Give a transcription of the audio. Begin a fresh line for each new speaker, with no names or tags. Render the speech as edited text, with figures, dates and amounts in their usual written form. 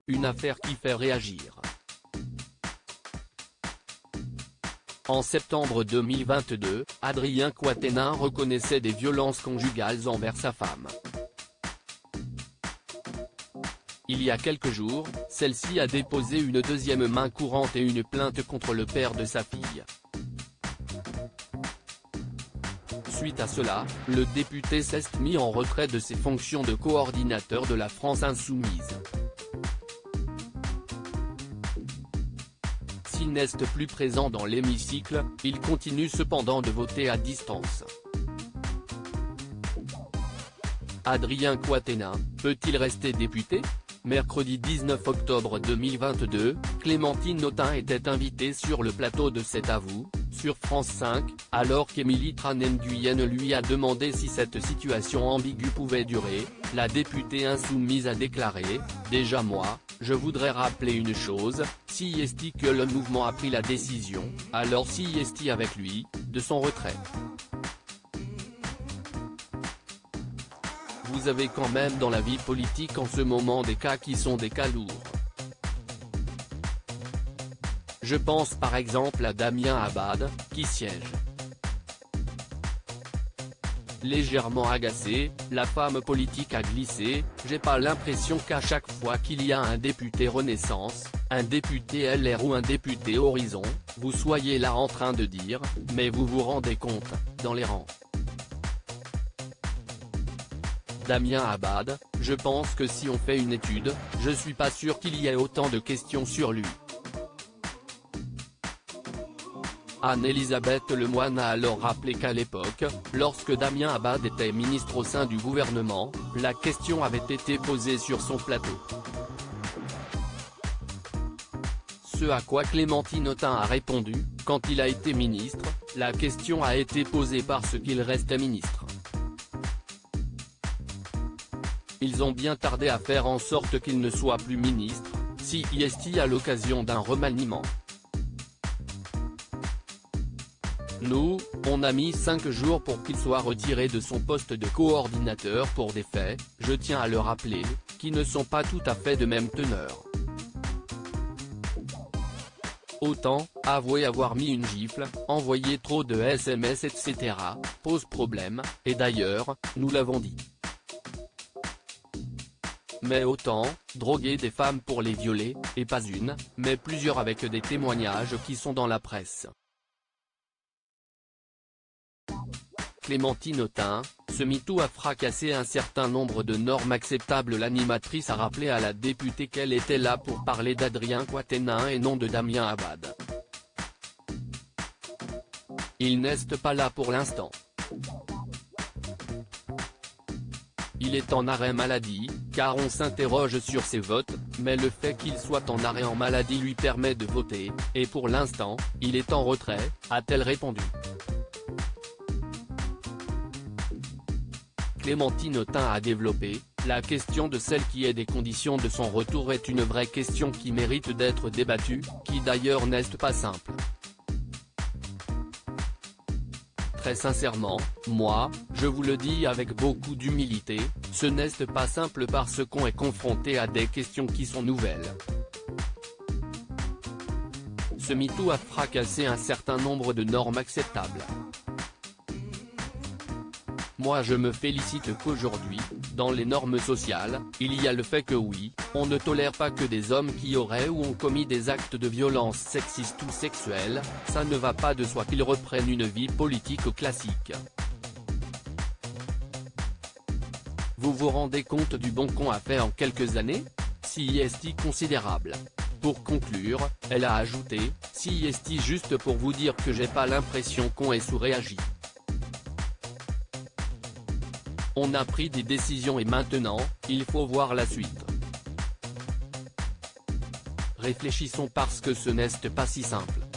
une affaire qui fait réagir. En septembre 2022, Adrien Quatennens reconnaissait des violences conjugales envers sa femme. Il y a quelques jours, celle-ci a déposé une deuxième main courante et une plainte contre le père de sa fille. Suite à cela, le député s'est mis en retrait de ses fonctions de coordinateur de la France Insoumise. S'il n'est plus présent dans l'hémicycle, il continue cependant de voter à distance. Adrien Quatennens, peut-il rester député ? Mercredi 19 octobre 2022, Clémentine Autain était invitée sur le plateau de C'est à vous, sur France 5, alors qu'Émilie Trannen-Guyenne lui a demandé si cette situation ambiguë pouvait durer. La députée insoumise a déclaré « Déjà moi, je voudrais rappeler une chose, si est que le mouvement a pris la décision, alors si est avec lui, de son retrait. Vous avez quand même dans la vie politique en ce moment des cas qui sont des cas lourds. Je pense par exemple à Damien Abad, qui siège. » Légèrement agacée, la femme politique a glissé « J'ai pas l'impression qu'à chaque fois qu'il y a un député Renaissance, un député LR ou un député Horizon, vous soyez là en train de dire « Mais vous vous rendez compte, dans les rangs ». Damien Abad, je pense que si on fait une étude, je suis pas sûr qu'il y ait autant de questions sur lui. Anne-Elisabeth Lemoine a alors rappelé qu'à l'époque, lorsque Damien Abad était ministre au sein du gouvernement, la question avait été posée sur son plateau. Ce à quoi Clémentine Autain a répondu, quand il a été ministre, la question a été posée parce qu'il restait ministre. Ils ont bien tardé à faire en sorte qu'il ne soit plus ministre, si est à l'occasion d'un remaniement. Nous, on a mis 5 jours pour qu'il soit retiré de son poste de coordinateur pour des faits, je tiens à le rappeler, qui ne sont pas tout à fait de même teneur. Autant, avouer avoir mis une gifle, envoyer trop de SMS etc., pose problème, et d'ailleurs, nous l'avons dit. Mais autant, droguer des femmes pour les violer, et pas une, mais plusieurs avec des témoignages qui sont dans la presse. Clémentine Autain, ce MeToo a fracassé un certain nombre de normes acceptables. L'animatrice a rappelé à la députée qu'elle était là pour parler d'Adrien Quatennens et non de Damien Abad. Il n'est pas là pour l'instant. Il est en arrêt maladie, car on s'interroge sur ses votes, mais le fait qu'il soit en arrêt en maladie lui permet de voter, et pour l'instant, il est en retrait, a-t-elle répondu. Clémentine Autain a développé, la question de celle qui est des conditions de son retour est une vraie question qui mérite d'être débattue, qui d'ailleurs n'est pas simple. Très sincèrement, moi, je vous le dis avec beaucoup d'humilité, ce n'est pas simple parce qu'on est confronté à des questions qui sont nouvelles. Ce MeToo a fracassé un certain nombre de normes acceptables. Moi je me félicite qu'aujourd'hui, dans les normes sociales, il y a le fait que oui, on ne tolère pas que des hommes qui auraient ou ont commis des actes de violence sexistes ou sexuelles, ça ne va pas de soi qu'ils reprennent une vie politique classique. Vous vous rendez compte du bond qu'on a fait en quelques années ? Si est considérable. Pour conclure, elle a ajouté, si est juste pour vous dire que j'ai pas l'impression qu'on ait sous-réagi. On a pris des décisions et maintenant, il faut voir la suite. Réfléchissons parce que ce n'est pas si simple.